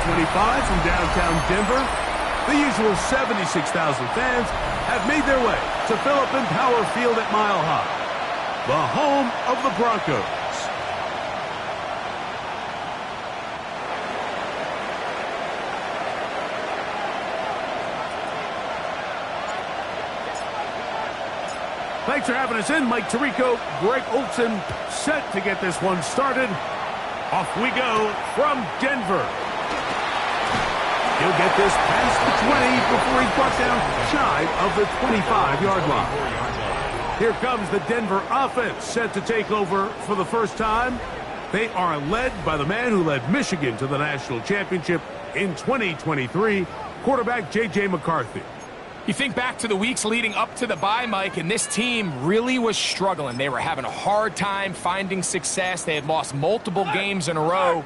25 from downtown Denver, the usual 76,000 fans have made their way to Philip Power Field at Mile High, the home of the Broncos. Thanks for having us in. Mike Tirico, Greg Olson, set to get this one started. Off we go from Denver. He'll get this past the 20 before he's brought down shy of the 25-yard line. Here comes the Denver offense, set to take over for the first time. They are led by the man who led Michigan to the national championship in 2023, quarterback J.J. McCarthy. You think back to the weeks leading up to the bye, Mike, and this team really was struggling. They were having a hard time finding success. They had lost multiple games in a row.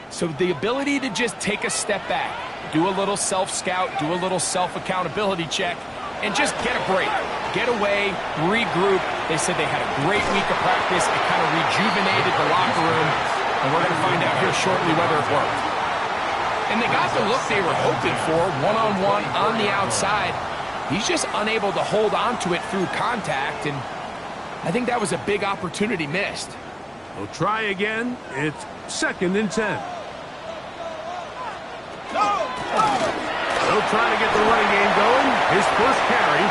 So the ability to just take a step back, do a little self-scout, do a little self-accountability check, and just get a break. Get away, regroup. They said they had a great week of practice. It kind of rejuvenated the locker room, and we're going to find out here shortly whether it worked. And they got the look they were hoping for, one-on-one on the outside. He's just unable to hold on to it through contact, and I think that was a big opportunity missed. We'll try again. It's 2nd and 10. They'll try to get the running game going. His first carry.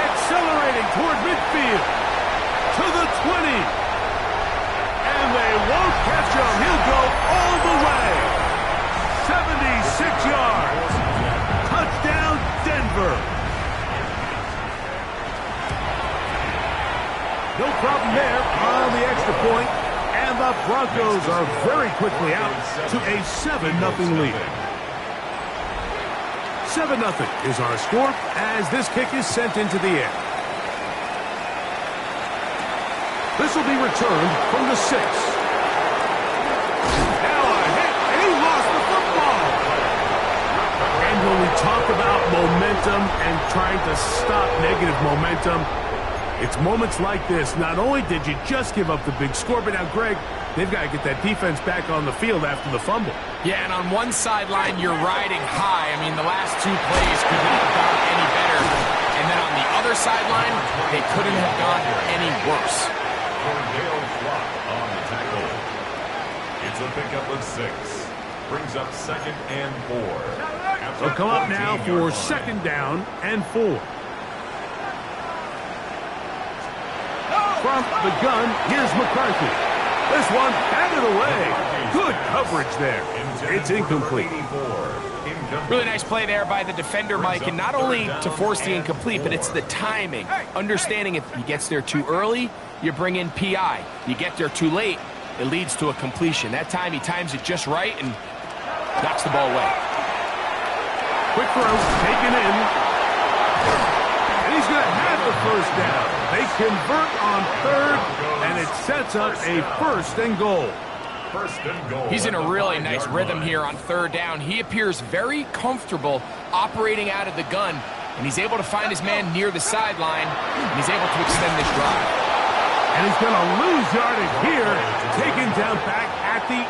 Accelerating toward midfield. To the 20. And they won't catch him. He'll go all the way. 76 yards. Touchdown, Denver. No problem there on the extra point. And the Broncos are very quickly out to a 7-0 lead. 7-0 is our score as this kick is sent into the air. This will be returned from the 6. Now a hit, and he lost the football. And when we talk about momentum and trying to stop negative momentum, it's moments like this. Not only did you just give up the big score, but now, Greg, they've got to get that defense back on the field after the fumble. Yeah, and on one sideline, you're riding high. I mean, the last 2 plays could not have gone any better. And then on the other sideline, they couldn't have gone any worse. On the tackle. It's a pickup of 6. Brings up 2nd and 4. They'll come up now for 2nd down and 4. From the gun, here's McCarthy. This one batted away. Good coverage there. It's incomplete. Really nice play there by the defender, Mike, and not only to force the incomplete, but it's the timing. Understanding if he gets there too early, you bring in PI. You get there too late, it leads to a completion. That time he times it just right and knocks the ball away. Quick throw, taken in. And he's going to have the first down. They convert on 3rd, and it sets up a 1st and goal. He's in a really nice rhythm here on 3rd down. He appears very comfortable operating out of the gun, and he's able to find his man near the sideline, and he's able to extend this drive. And he's going to lose yardage here, taken down back at the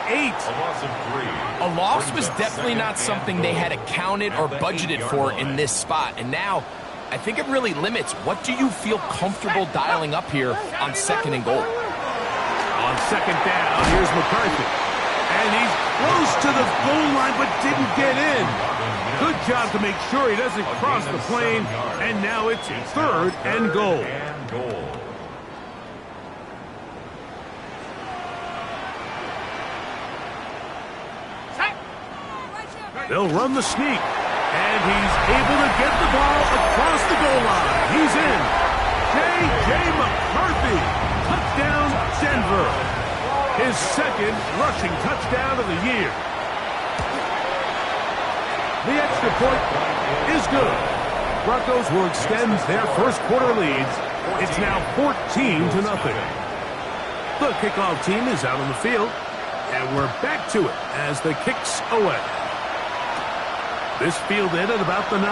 8. A loss was definitely not something they had accounted or budgeted for in this spot, and now I think it really limits what do you feel comfortable dialing up here on 2nd and goal. On 2nd down, here's McCarthy. And he's close to the goal line but didn't get in. Good job to make sure he doesn't cross the plane. And now it's 3rd and goal. They'll run the sneak. And he's able to get the ball across the goal line. He's in. J.J. McCarthy. Touchdown, Denver. His 2nd rushing touchdown of the year. The extra point is good. Broncos will extend their first quarter leads. It's now 14-0. The kickoff team is out on the field. And we're back to it as the kick's away. This fielded at about the 9.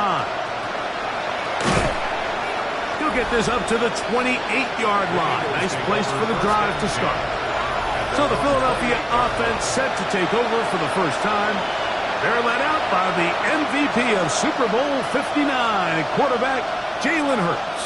He'll get this up to the 28-yard line. Nice place for the drive to start. So the Philadelphia offense set to take over for the first time. They're led out by the MVP of Super Bowl 59, quarterback Jalen Hurts.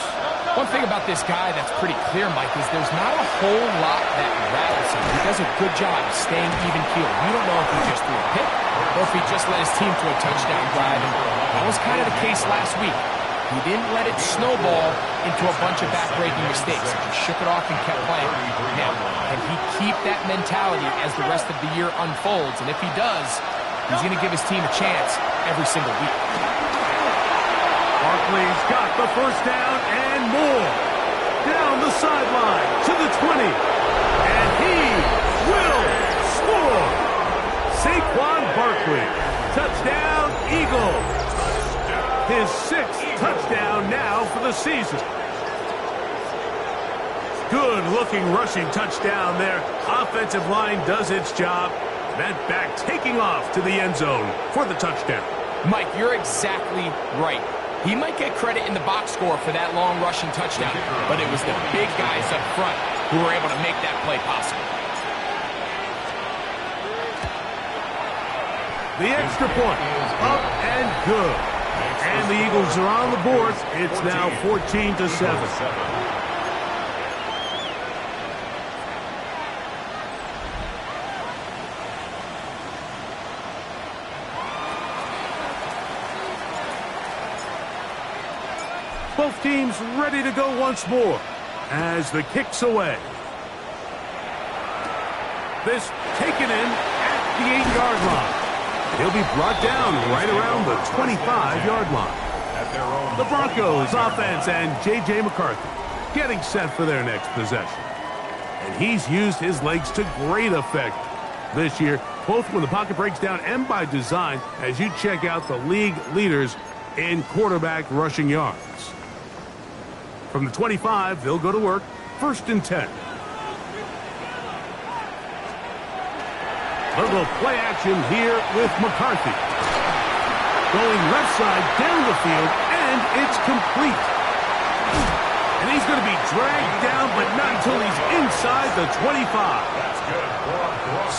One thing about this guy that's pretty clear, Mike, is there's not a whole lot that rattles him. He does a good job staying even-keeled. You don't know if he just threw a pick or if he just led his team to a touchdown drive. And that was kind of the case last week. He didn't let it snowball into a bunch of back-breaking mistakes. He shook it off and kept playing. Now, can he keep that mentality as the rest of the year unfolds? And if he does, he's going to give his team a chance every single week. Barkley's got the first down and more. Down the sideline to the 20. And he will score. Saquon Barkley. Touchdown, Eagles. His 6th touchdown now for the season. Good-looking rushing touchdown there. Offensive line does its job. That back taking off to the end zone for the touchdown. Mike, you're exactly right. He might get credit in the box score for that long rushing touchdown, but it was the big guys up front who were able to make that play possible. The extra point, up and good. And the Eagles are on the board. It's now 14-7. Both teams ready to go once more as the kick's away. This taken in at the 8-yard line. He'll be brought down right around the 25-yard line. The Broncos offense and J.J. McCarthy getting set for their next possession. And he's used his legs to great effect this year, both when the pocket breaks down and by design, as you check out the league leaders in quarterback rushing yards. From the 25, they'll go to work. 1st and 10. A little play action here with McCarthy. Going left side down the field, and it's complete. And he's going to be dragged down, but not until he's inside the 25.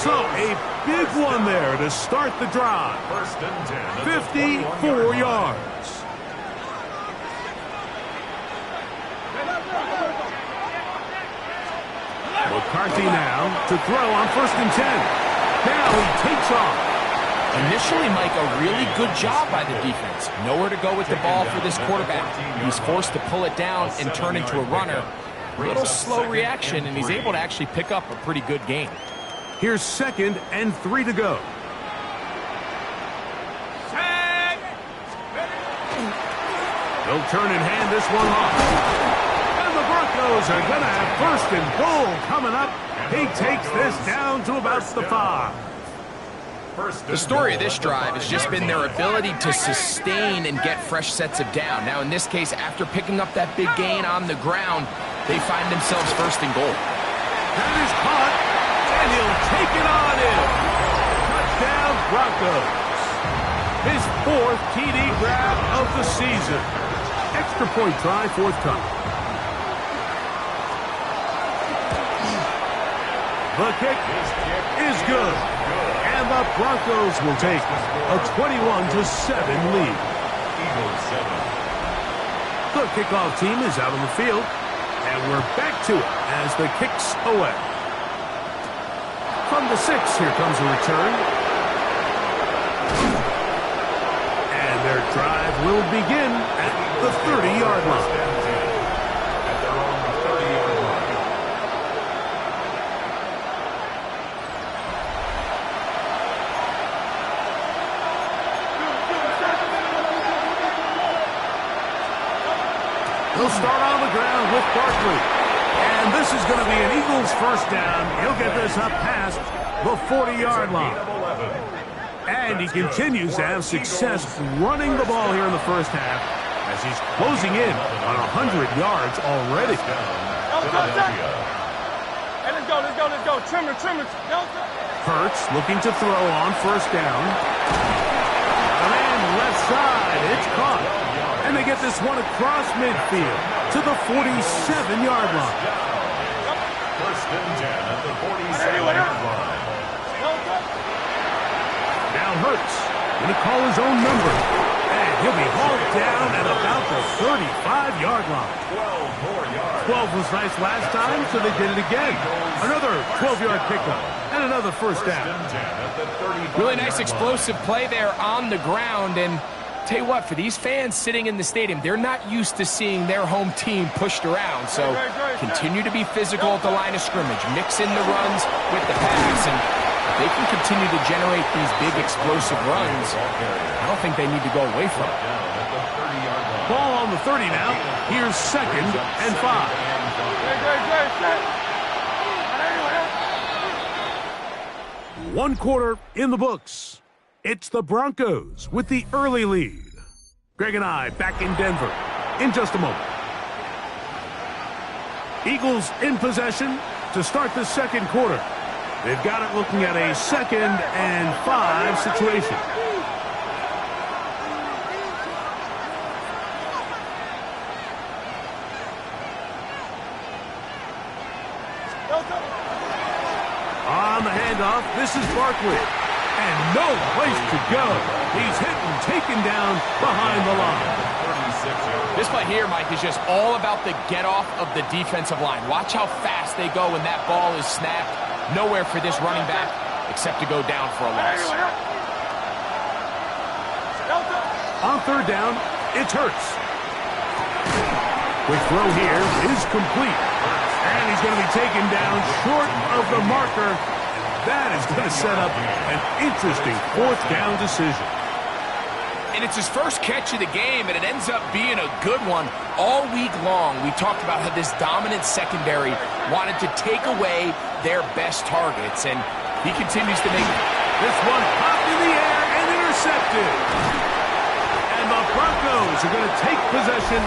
So a big one there to start the drive. 54 yards. McCarthy now to throw on 1st and 10. Now he takes off. Initially, Mike, a really good job by the defense. Nowhere to go with the ball for this quarterback. He's forced to pull it down and turn into a runner. A little slow reaction, and he's able to actually pick up a pretty good game. Here's 2nd and 3 to go. They'll turn and hand this one off. The Broncos are going to have 1st and goal coming up. He takes this down to about the 5. The story of this drive has just been their ability to sustain and get fresh sets of down. Now, in this case, after picking up that big gain on the ground, they find themselves 1st and goal. That is caught, and he'll take it on in. Touchdown, Broncos. His 4th TD grab of the season. Extra point try, forthcoming. The kick is good. And the Broncos will take a 21-7 lead. The kickoff team is out on the field. And we're back to it as the kick's away. From the 6, here comes a return. And their drive will begin at the 30-yard line. He'll start on the ground with Barkley. And this is going to be an Eagles 1st down. He'll get this up past the 40-yard line. And he continues to have success running the ball here in the 1st half as he's closing in on 100 yards already. Hey, let's go. Trimmer. Hurts looking to throw on 1st down. And left side, it's caught. And they get this one across midfield to the 47-yard line. 1st and 10 at the 47-yard line. Now Hurts Going to call his own number. And he'll be hauled down at about the 35-yard line. 12 more yards. 12 was nice last time, so they did it again. Another 12-yard pickup and another first down. Really nice explosive play there on the ground. And tell you what, for these fans sitting in the stadium, they're not used to seeing their home team pushed around. So continue to be physical at the line of scrimmage. Mix in the runs with the pass. And if they can continue to generate these big explosive runs, I don't think they need to go away from it. Ball on the 30 now. Here's 2nd and 5. One quarter in the books. It's the Broncos with the early lead. Greg and I back in Denver in just a moment. Eagles in possession to start the second quarter. They've got it looking at a 2nd and 5 situation. On the handoff, this is Barkley. And no place to go. He's hit and taken down behind the line. This play here, Mike, is just all about the get-off of the defensive line. Watch how fast they go when that ball is snapped. Nowhere for this running back except to go down for a loss. On third down, it's Hurts. Quick throw here is complete. And he's going to be taken down short of the marker. That is going to set up an interesting fourth down decision. And it's his first catch of the game, and it ends up being a good one. All week long, we talked about how this dominant secondary wanted to take away their best targets, and he continues to make it. This one popped in the air and intercepted. And the Broncos are going to take possession